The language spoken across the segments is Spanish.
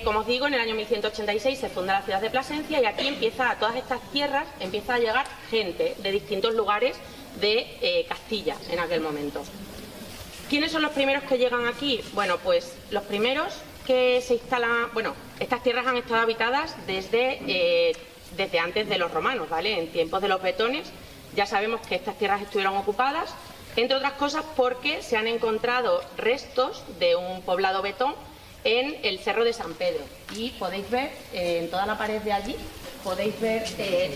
Como os digo, en el año 1186 se funda la ciudad de Plasencia y aquí a todas estas tierras empieza a llegar gente de distintos lugares de Castilla en aquel momento. ¿Quiénes son los primeros que llegan aquí? Bueno, pues los primeros que se instalan... Bueno, estas tierras han estado habitadas desde antes de los romanos, ¿vale? En tiempos de los bretones ya sabemos que estas tierras estuvieron ocupadas, entre otras cosas porque se han encontrado restos de un poblado vetón en el Cerro de San Pedro. Y podéis ver en toda la pared de allí, podéis ver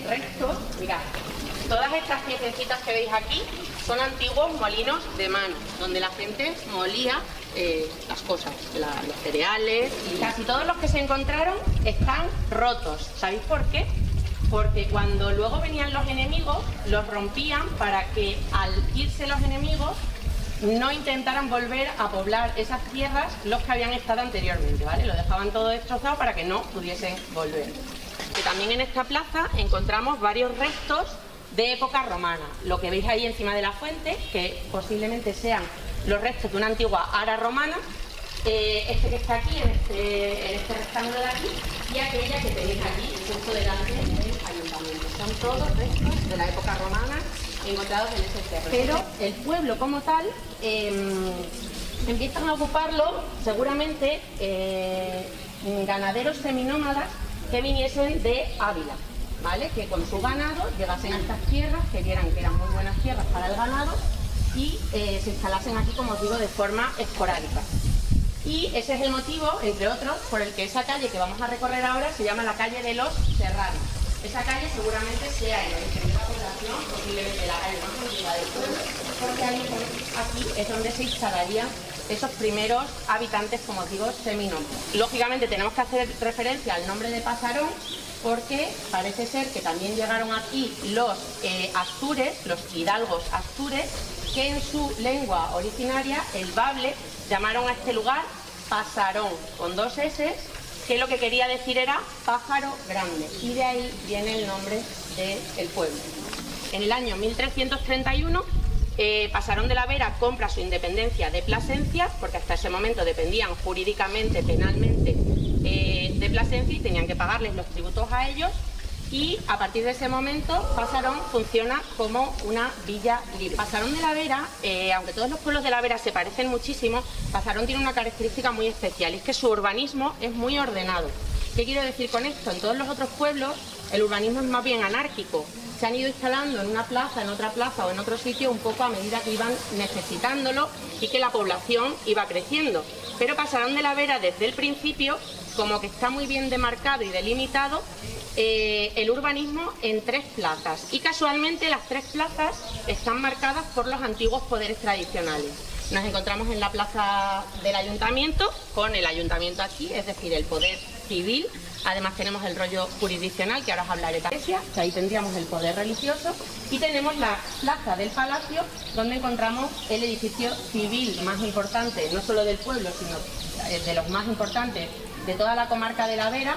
restos. Mirad, todas estas piececitas que veis aquí son antiguos molinos de mano, donde la gente molía las cosas, los cereales, y casi todos los que se encontraron están rotos. ¿Sabéis por qué? Porque cuando luego venían los enemigos, los rompían para que al irse los enemigos no intentaran volver a poblar esas tierras los que habían estado anteriormente, ¿vale? Lo dejaban todo destrozado para que no pudiesen volver. Que también en esta plaza encontramos varios restos de época romana. Lo que veis ahí encima de la fuente, que posiblemente sean los restos de una antigua ara romana, este que está aquí, en este rectángulo de aquí, y aquella que tenéis aquí, justo delante del ayuntamiento. Son todos restos de la época romana encontrados en ese cerro. Pero el pueblo como tal empiezan a ocuparlo seguramente ganaderos seminómadas que viniesen de Ávila, ¿vale? Que con su ganado llegasen a estas tierras, que vieran que eran muy buenas tierras para el ganado y se instalasen aquí, como os digo, de forma esporádica. Y ese es el motivo, entre otros, por el que esa calle que vamos a recorrer ahora se llama la calle de los Serranos. Esa calle seguramente sea el origen de la población, posiblemente la calle más antigua del pueblo, porque aquí es donde se instalarían esos primeros habitantes, como os digo, seminómadas. Lógicamente tenemos que hacer referencia al nombre de Pasarón, porque parece ser que también llegaron aquí los astures, los hidalgos astures, que en su lengua originaria, el bable, llamaron a este lugar Pasarón, con dos S, que lo que quería decir era pájaro grande, y de ahí viene el nombre del pueblo. En el año 1331, Pasarón de la Vera compra su independencia de Plasencia, porque hasta ese momento dependían jurídicamente, penalmente, de Plasencia y tenían que pagarles los tributos a ellos, y a partir de ese momento Pasarón funciona como una villa libre. Pasarón de la Vera, aunque todos los pueblos de la Vera se parecen muchísimo, Pasarón tiene una característica muy especial, y es que su urbanismo es muy ordenado. ¿Qué quiero decir con esto? En todos los otros pueblos el urbanismo es más bien anárquico. Se han ido instalando en una plaza, en otra plaza o en otro sitio un poco a medida que iban necesitándolo y que la población iba creciendo. Pero Pasarón de la Vera, desde el principio, como que está muy bien demarcado y delimitado el urbanismo en tres plazas. Y casualmente las tres plazas están marcadas por los antiguos poderes tradicionales. Nos encontramos en la plaza del ayuntamiento, con el ayuntamiento aquí, es decir, el poder civil. Además tenemos el rollo jurisdiccional, que ahora os hablaré de iglesia, que ahí tendríamos el poder religioso, y tenemos la plaza del palacio, donde encontramos el edificio civil más importante, no solo del pueblo, sino de los más importantes de toda la comarca de la Vera,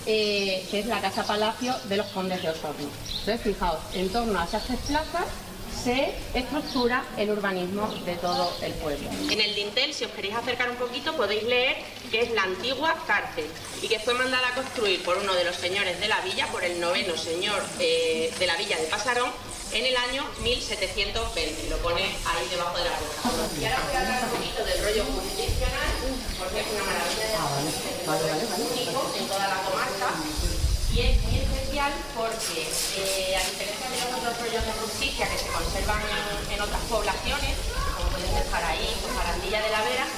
que es la Casa Palacio de los Condes de Osorno. Entonces, fijaos, en torno a esas tres plazas se estructura el urbanismo de todo el pueblo. En el dintel, si os queréis acercar un poquito, podéis leer que es la antigua cárcel y que fue mandada a construir por uno de los señores de la villa, por el noveno señor de la villa de Pasarón, en el año 1720. Lo pone ahí debajo de la puerta. Y ahora voy a hablar un poquito del rollo jurisdiccional, porque es una maravilla de único en toda la comarca. Y es muy especial porque, a diferencia de los otros rollos de justicia que se conservan en otras poblaciones, como pueden ser Jaraín o Jarandilla de la Vera,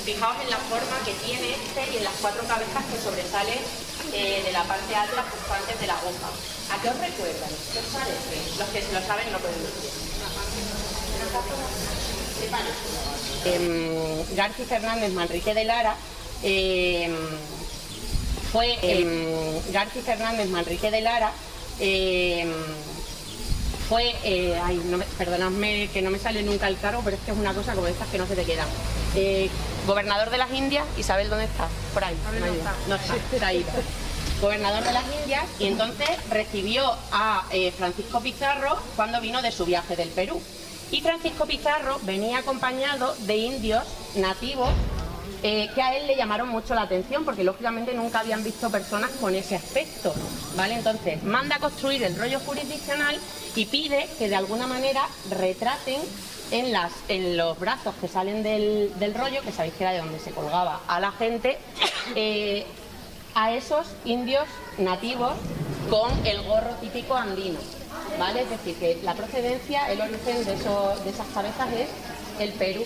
fijaos en la forma que tiene este y en las cuatro cabezas que sobresalen de la parte alta justo antes de la aguja. ¿A qué os recuerdan? ¿Qué os parece? Los que se lo saben no pueden decir. García Fernández Manrique de Lara perdonadme que no me sale nunca el cargo, pero es que es una cosa como estas que no se te quedan. Gobernador de las Indias. Isabel, ¿dónde está? Por ahí. No está ahí. Gobernador de las Indias, y entonces recibió a Francisco Pizarro cuando vino de su viaje del Perú. Y Francisco Pizarro venía acompañado de indios nativos que a él le llamaron mucho la atención, porque lógicamente nunca habían visto personas con ese aspecto, ¿vale? Entonces manda a construir el rollo jurisdiccional y pide que de alguna manera retraten en los brazos que salen del rollo, que sabéis que era de donde se colgaba a la gente, a esos indios nativos con el gorro típico andino, ¿vale? Es decir, que la procedencia, el origen de esas cabezas es el Perú.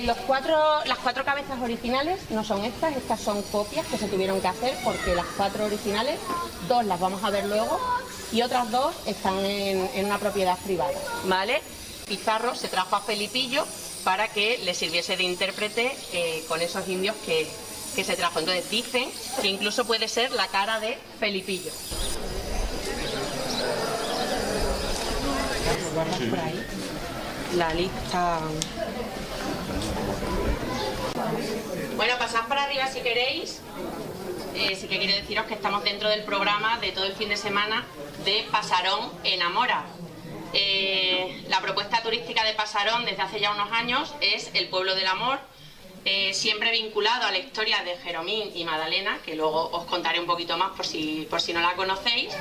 Las cuatro cabezas originales no son estas son copias que se tuvieron que hacer, porque las 4 originales, 2 las vamos a ver luego y otras 2 están en una propiedad privada, ¿vale? Pizarro se trajo a Felipillo para que le sirviese de intérprete con esos indios que se trajo. Entonces dicen que incluso puede ser la cara de Felipillo. ¿Guardas por ahí la lista? Bueno, pasad para arriba si queréis. Sí que quiero deciros que estamos dentro del programa de todo el fin de semana de Pasarón Enamora. La propuesta turística de Pasarón desde hace ya unos años es el pueblo del amor, siempre vinculado a la historia de Jeromín y Madalena, que luego os contaré un poquito más por si no la conocéis.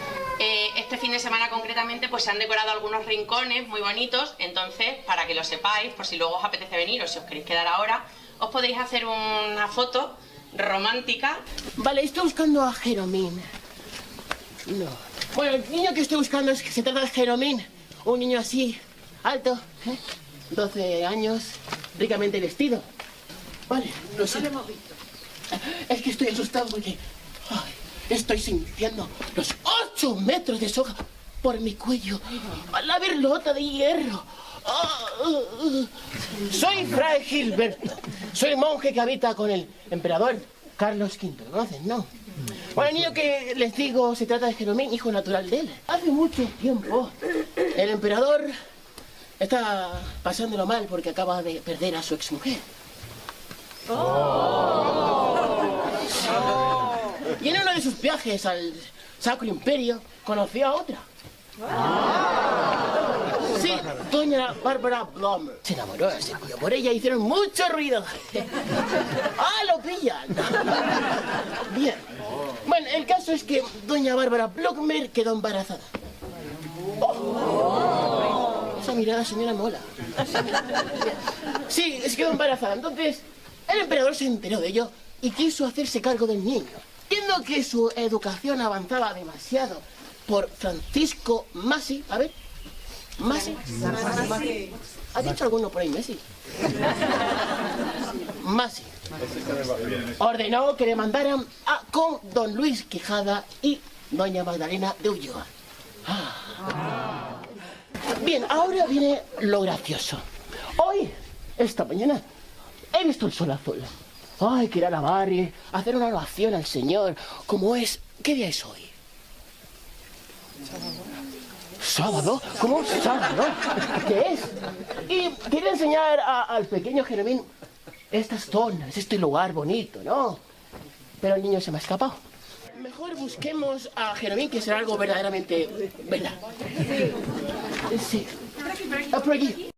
Este fin de semana concretamente pues se han decorado algunos rincones muy bonitos, entonces para que lo sepáis, por si luego os apetece venir o si os queréis quedar ahora, os podéis hacer una foto romántica. Vale, estoy buscando a Jeromín. No. Bueno, el niño que estoy buscando es que se trata de Jeromín. Un niño así, alto, 12 años, ricamente vestido. Vale, lo sé. Es que estoy asustado porque estoy sintiendo los 8 metros de soga por mi cuello. La berlota de hierro. Soy Fray Gilberto. Soy monje que habita con el emperador Carlos V. ¿Lo conocen, no? Bueno, el niño que les digo se trata de Jeromín, hijo natural de él. Hace mucho tiempo el emperador está pasándolo mal porque acaba de perder a su exmujer. Y en uno de sus viajes al Sacro Imperio conoció a otra. Sí, doña Bárbara Blomer. Se enamoró de ese tío. Por ella hicieron mucho ruido. ¡Ah, lo pillan! Bien. Bueno, el caso es que doña Bárbara Blomer quedó embarazada. Esa mirada, señora, mola. Sí, se quedó embarazada. Entonces, el emperador se enteró de ello y quiso hacerse cargo del niño. Viendo que su educación avanzaba demasiado por Francisco Masi. A ver, Masi. ¿Ha dicho alguno por ahí Messi? Masi. Ordenó que le mandaran con don Luis Quijada y doña Magdalena de Ulloa. Bien, ahora viene lo gracioso. Hoy, esta mañana, he visto el sol azul. Ay, que ir a la barri, hacer una oración al Señor. ¿Cómo es? ¿Qué día es hoy? ¿Sábado? ¿Cómo sábado? ¿Qué es? Y quería enseñar al pequeño Jeromín estas zonas, este lugar bonito, ¿no? Pero el niño se me ha escapado. Mejor busquemos a Jeromín, que será algo verdaderamente verdad. Sí. Por aquí.